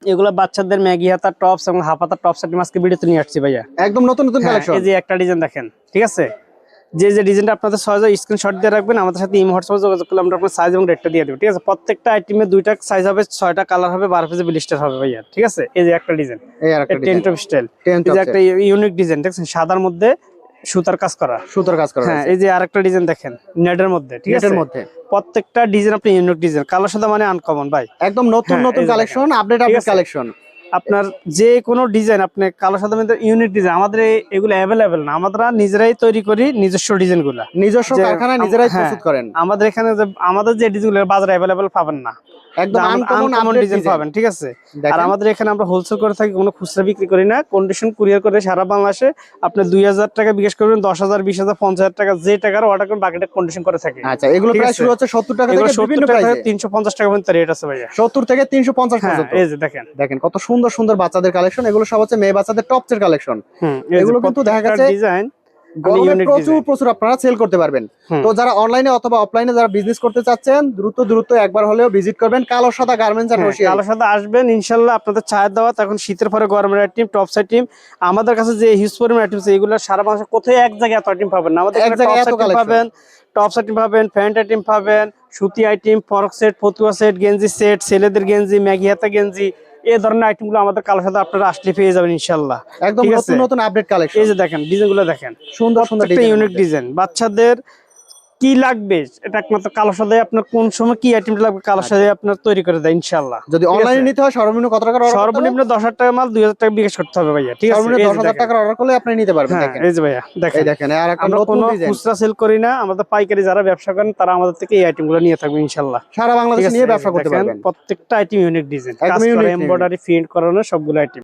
এগুলো বাচ্চাদের ম্যাগি হাতা টপস এবং হাফ হাতা টপস আইটেম আজকে ভিডিওতে নিয়ে আসছি ভাইয়া। একদম নতুন নতুন কালেকশন। এই যে একটা ডিজাইন দেখেন, ঠিক আছে? যে ডিজাইনটা আপনাদের সহজে স্ক্রিনশট দিয়ে রাখবেন, আমাদের সাথে ইমো হোয়াটসঅ্যাপে যোগাযোগ করলে আমরা আপনার সাইজ এবং রেটটা দিয়ে দেবো, ঠিক আছে? প্রত্যেকটা আইটেমে 2টা সাইজ হবে, 6টা কালার হবে, 12 পিসের ব্লিস্টার হবে ভাইয়া, ঠিক আছে? এই যে একটা ডিজাইন, এই আরেকটা ডিজাইন টেন্ট অফ স্টাইল, এই যে একটা ইউনিক ডিজাইন দেখছেন, সাদার মধ্যে সুতার কাজ করা, সুতার কাজ করা। হ্যাঁ, এই যে আরেকটা ডিজাইন দেখেন নেটের মধ্যে, ঠিক আছে? নেটের মধ্যে প্রত্যেকটা ডিজাইন আপনি ইউনিক ডিজাইন, কালার সাদা মানে আনকমন ভাই, একদম নতুন নতুন কালেকশন, আপডেট কালেকশন। আপনার যে কোনো ডিজাইন আপনি কালো সাদা মধ্যে ইউনিক ডিজাইন, আমাদের এগুলো অ্যাভেলেবেল না, আমরা নিজেরাই তৈরি করি নিজস্ব ডিজাইন গুলা, নিজস্ব কারখানায় নিজেরাই প্রস্তুত করেন। আমাদের এখানে আমাদের যে ডিজাইন গুলো বাজারে অ্যাভেলেবেল পাবেন না, একদম আনকমন ডিজাইন পাবেন, ঠিক আছে? আর আমাদের এখানে আমরা হোলসেল করে থাকি, কোনো খুচরা বিক্রি করি না, কন্ডিশন কুরিয়ার করে সারা বাংলাদেশে। আপনি 2000 টাকা বিকাশ করবেন, 10,000 20,000 50,000 টাকা যে টাকার অর্ডার করবেন বাকিটা কন্ডিশন করে থাকি। আচ্ছা, এগুলো প্রাইস শুরু হচ্ছে 70 টাকা থেকে, বিভিন্ন প্রাইসে 350 টাকা পর্যন্ত রেট আছে ভাইয়া, 70 থেকে 350 পর্যন্ত। এই যে দেখেন দেখেন কত সুন্দর সুন্দর বাচ্চাদের কালেকশন, এগুলো সব হচ্ছে মেয়ে বাচ্চাদের টপস এর কালেকশন। এগুলো কিন্তু দেখা গেছে ডিজাইন গরমে প্রচুর আপনারা সেল করতে পারবেন। তো যারা অনলাইনে অথবা অফলাইনে যারা বিজনেস করতে চাচ্ছেন, দ্রুত একবার হলেও ভিজিট করবেন কালো সাদা গার্মেন্টস এন্ড রশিয়া। কালো সাদা আসবেন ইনশাআল্লাহ, আপনাদের চায়ের দাওয়াত। এখন শীতের পরে গরমের আইটেম, টপস আইটেম আমাদের কাছে যে হিউজ পরিমাণ আইটেম আছে, এগুলো সারা বাংলাদেশে কোথায় এক জায়গায় এত আইটেম পাবেন না। আমাদের এক জায়গায় এত কালেকশন পাবেন, টপস আইটেম পাবেন, প্যান্ট আইটেম পাবেন, সুতি আইটেম, ফরক সেট, ফতুয়া সেট, গেঞ্জি সেট, ছেলেদের গেঞ্জি, ম্যাগি হাতা গেঞ্জি, এই ধরনের আইটেমগুলো আমাদের কালো সাথে আপনারা আসলে পেয়ে যাবেন ইনশাআল্লাহ। একদম নতুন নতুন আপডেট কালেকশন। এই যে দেখেন ডিজাইনগুলো দেখেন, সুন্দর সুন্দর ডিজাইন, ইউনিক ডিজাইন। বাচ্চাদের কি লাগবে এটা একমাত্র কালো সাদে, আপনার কোন সময় কি আইটেমটা লাগবে কালো সাদে আপনার তৈরি করে দেয় ইনশাআল্লাহ। যদি অনলাইনে নিতে হয় সর্বনিম্ন কত টাকা অর্ডার? সর্বনিম্ন 10,000 টাকা মাল 2,000 টাকা বিকাশ করতে হবে ভাইয়া, ঠিক আছে? সর্বনিম্ন 10,000 টাকা অর্ডার করলে আপনি নিতে পারবেন। দেখেন এই যে ভাইয়া দেখেন, আর একটা আমরা নতুন কোনো ডিজাইন, খুচরা সেল করি না, আমাদের পাইকারি যারা ব্যবসা করেন তারা আমাদের থেকে এই আইটেমগুলো নিয়ে থাকবে ইনশাআল্লাহ। সারা বাংলাদেশে নিয়ে ব্যবসা করতে পারবেন। প্রত্যেকটা আইটেম ইউনিক ডিজাইন, কাজ করা, এমব্রয়ডারি, প্রিন্ট করানো সবগুলো আইটেম।